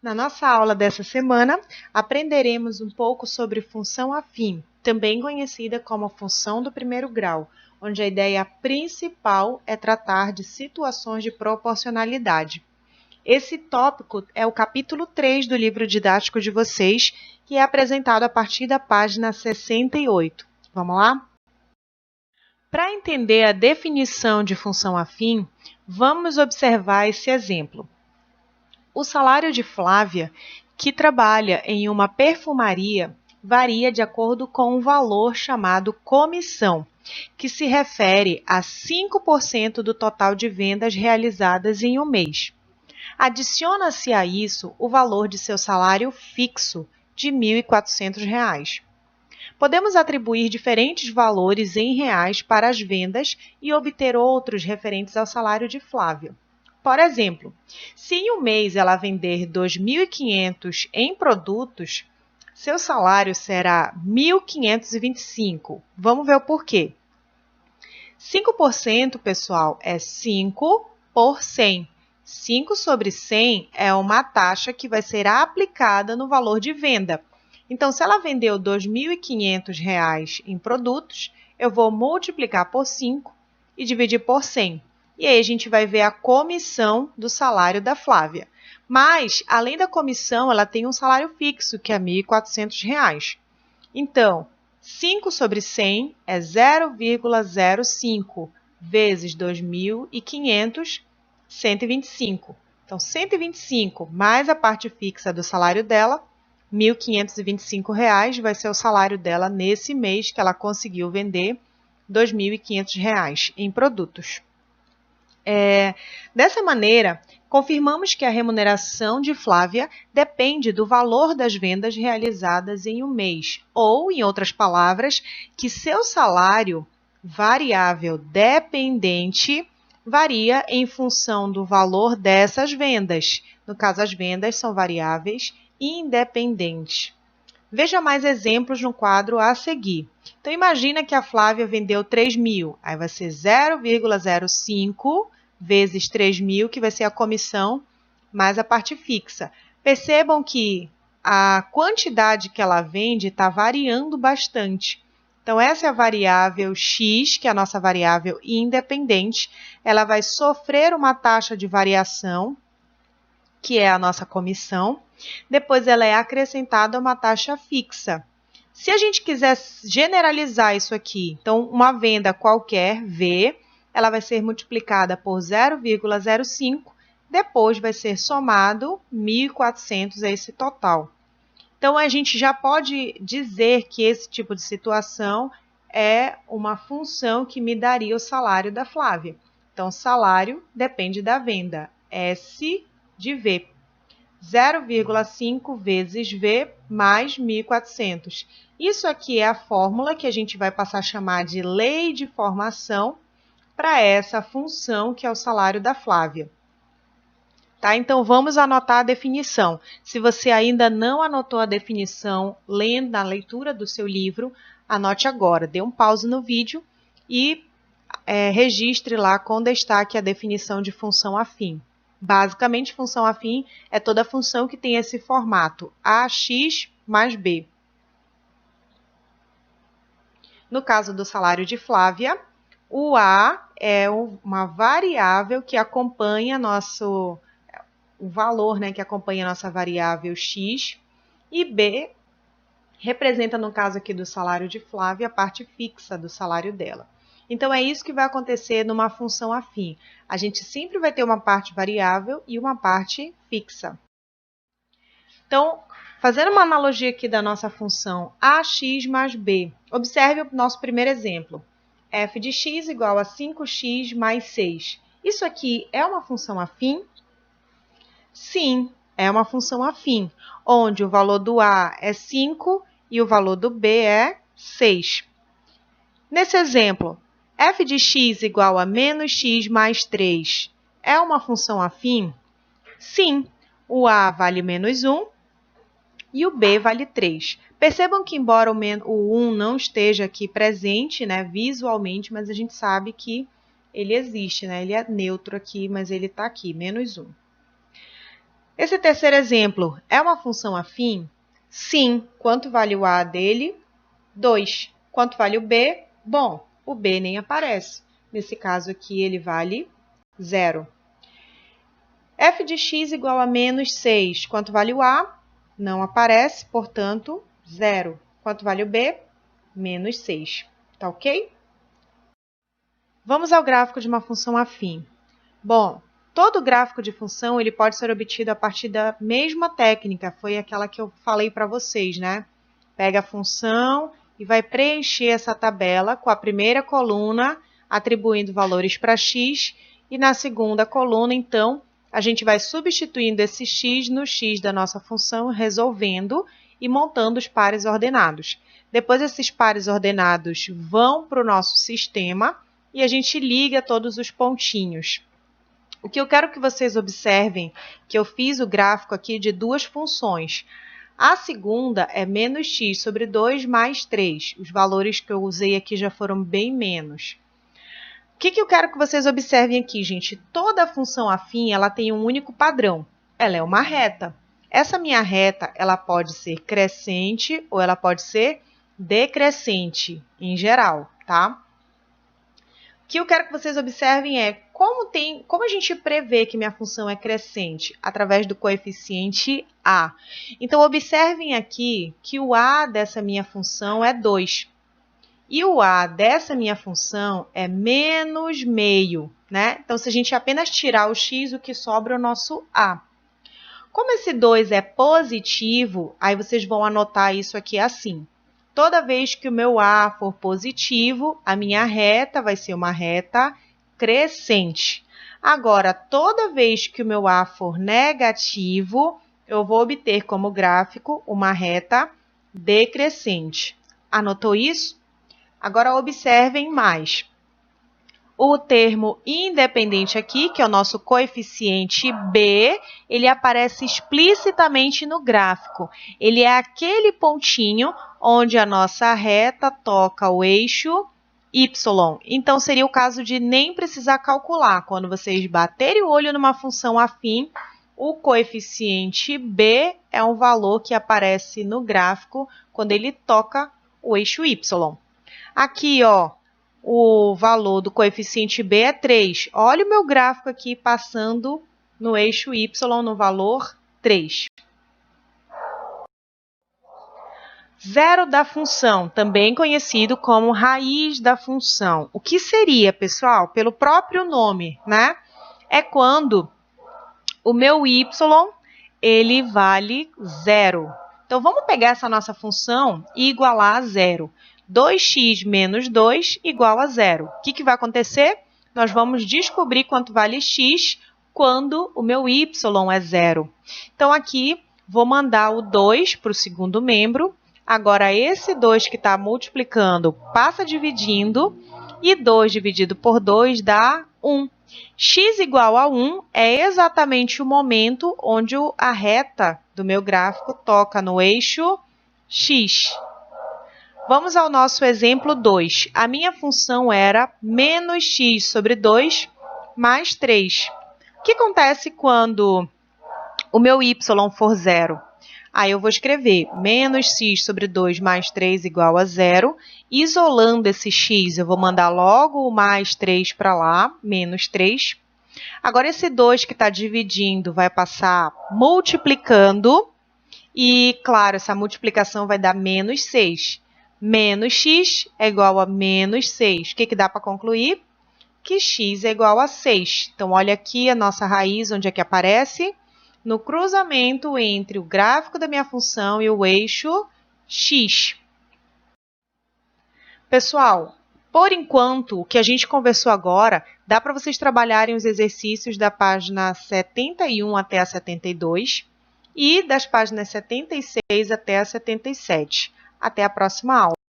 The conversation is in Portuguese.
Na nossa aula dessa semana, aprenderemos um pouco sobre função afim, também conhecida como função do primeiro grau, onde a ideia principal é tratar de situações de proporcionalidade. Esse tópico é o capítulo 3 do livro didático de vocês, que é apresentado a partir da página 68. Vamos lá? Para entender a definição de função afim, vamos observar esse exemplo. O salário de Flávia, que trabalha em uma perfumaria, varia de acordo com um valor chamado comissão, que se refere a 5% do total de vendas realizadas em um mês. Adiciona-se a isso o valor de seu salário fixo, de R$ 1.400. Podemos atribuir diferentes valores em reais para as vendas e obter outros referentes ao salário de Flávia. Por exemplo, se em um mês ela vender 2.500 em produtos, seu salário será 1.525. Vamos ver o porquê. 5%, pessoal, é 5 por 100. 5 sobre 100 é uma taxa que vai ser aplicada no valor de venda. Então, se ela vendeu R$ 2.500 em produtos, eu vou multiplicar por 5 e dividir por 100. E aí a gente vai ver a comissão do salário da Flávia. Mas, além da comissão, ela tem um salário fixo, que é R$ 1.400. Então, 5 sobre 100 é 0,05 vezes 2.500, 125. Então, 125 mais a parte fixa do salário dela, R$ 1.525 vai ser o salário dela nesse mês que ela conseguiu vender R$ 2.500 em produtos. Dessa maneira, confirmamos que a remuneração de Flávia depende do valor das vendas realizadas em um mês, ou, em outras palavras, que seu salário variável dependente varia em função do valor dessas vendas. No caso, as vendas são variáveis independentes. Veja mais exemplos no quadro a seguir. Então, imagina que a Flávia vendeu 3.000, aí vai ser 0,05 vezes 3.000, que vai ser a comissão mais a parte fixa. Percebam que a quantidade que ela vende está variando bastante. Então, essa é a variável X, que é a nossa variável independente. Ela vai sofrer uma taxa de variação, que é a nossa comissão. Depois, ela é acrescentada uma taxa fixa. Se a gente quiser generalizar isso aqui, então, uma venda qualquer, V, ela vai ser multiplicada por 0,05, depois vai ser somado 1.400 a esse total. Então, a gente já pode dizer que esse tipo de situação é uma função que me daria o salário da Flávia. Então, salário depende da venda, S de V. 0,5 vezes V mais 1.400. Isso aqui é a fórmula que a gente vai passar a chamar de lei de formação para essa função que é o salário da Flávia. Tá? Então, vamos anotar a definição. Se você ainda não anotou a definição lendo na leitura do seu livro, anote agora. Dê um pause no vídeo e registre lá com destaque a definição de função afim. Basicamente, função afim é toda função que tem esse formato AX mais B. No caso do salário de Flávia, o A é uma variável que acompanha o valor, né, que acompanha a nossa variável X, e B representa, no caso aqui do salário de Flávia, a parte fixa do salário dela. Então, é isso que vai acontecer numa função afim. A gente sempre vai ter uma parte variável e uma parte fixa. Então, fazendo uma analogia aqui da nossa função AX mais B, observe o nosso primeiro exemplo. F de x igual a 5x mais 6. Isso aqui é uma função afim? Sim, é uma função afim, onde o valor do A é 5 e o valor do B é 6. Nesse exemplo, f de x igual a menos x mais 3 é uma função afim? Sim, o A vale menos 1 e o B vale 3. Percebam que, embora o 1 não esteja aqui presente, né, visualmente, mas a gente sabe que ele existe, né? Ele é neutro aqui, mas ele está aqui, menos 1. Esse terceiro exemplo é uma função afim? Sim. Quanto vale o a dele? 2. Quanto vale o b? Bom, o b nem aparece. Nesse caso aqui, ele vale 0. F de x igual a menos 6. Quanto vale o a? Não aparece, portanto, 0. Quanto vale o b? Menos 6. Tá ok? Vamos ao gráfico de uma função afim. Bom, todo gráfico de função ele pode ser obtido a partir da mesma técnica, foi aquela que eu falei para vocês, né? Pega a função e vai preencher essa tabela com a primeira coluna, atribuindo valores para x, e na segunda coluna, então, a gente vai substituindo esse x no x da nossa função, resolvendo e montando os pares ordenados. Depois, esses pares ordenados vão para o nosso sistema e a gente liga todos os pontinhos. O que eu quero que vocês observem, que eu fiz o gráfico aqui de duas funções. A segunda é menos x sobre 2 mais 3. Os valores que eu usei aqui já foram bem menos. O que eu quero que vocês observem aqui, gente? Toda função afim ela tem um único padrão. Ela é uma reta. Essa minha reta ela pode ser crescente ou ela pode ser decrescente, em geral, tá? O que eu quero que vocês observem é como a gente prevê que minha função é crescente? Através do coeficiente a. Então, observem aqui que o a dessa minha função é 2. E o a dessa minha função é menos meio, né? Então, se a gente apenas tirar o x, o que sobra é o nosso a. Como esse 2 é positivo, aí vocês vão anotar isso aqui assim. Toda vez que o meu a for positivo, a minha reta vai ser uma reta crescente. Agora, toda vez que o meu a for negativo, eu vou obter como gráfico uma reta decrescente. Anotou isso? Agora, observem mais. O termo independente aqui, que é o nosso coeficiente b, ele aparece explicitamente no gráfico. Ele é aquele pontinho onde a nossa reta toca o eixo y. Então, seria o caso de nem precisar calcular. Quando vocês baterem o olho numa função afim, o coeficiente b é um valor que aparece no gráfico quando ele toca o eixo y. Aqui, ó, o valor do coeficiente b é 3. Olha o meu gráfico aqui passando no eixo y no valor 3. Zero da função, também conhecido como raiz da função. O que seria, pessoal? Pelo próprio nome, né? É quando o meu y ele vale 0. Então, vamos pegar essa nossa função e igualar a 0. 2x menos 2 igual a 0. O que vai acontecer? Nós vamos descobrir quanto vale x quando o meu y é 0. Então, aqui, vou mandar o 2 para o segundo membro. Agora, esse 2 que está multiplicando passa dividindo, e 2 dividido por 2 dá 1. X igual a 1 é exatamente o momento onde a reta do meu gráfico toca no eixo x. Vamos ao nosso exemplo 2. A minha função era menos x sobre 2 mais 3. O que acontece quando o meu y for 0? Aí eu vou escrever menos x sobre 2 mais 3 igual a 0. Isolando esse x, eu vou mandar logo o mais 3 para lá, menos 3. Agora, esse 2 que está dividindo vai passar multiplicando. E, claro, essa multiplicação vai dar menos 6. Menos x é igual a menos 6. O que dá para concluir? Que x é igual a 6. Então, olha aqui a nossa raiz, onde é que aparece? No cruzamento entre o gráfico da minha função e o eixo x. Pessoal, por enquanto, o que a gente conversou agora, dá para vocês trabalharem os exercícios da página 71 até a 72 e das páginas 76 até a 77. Até a próxima aula.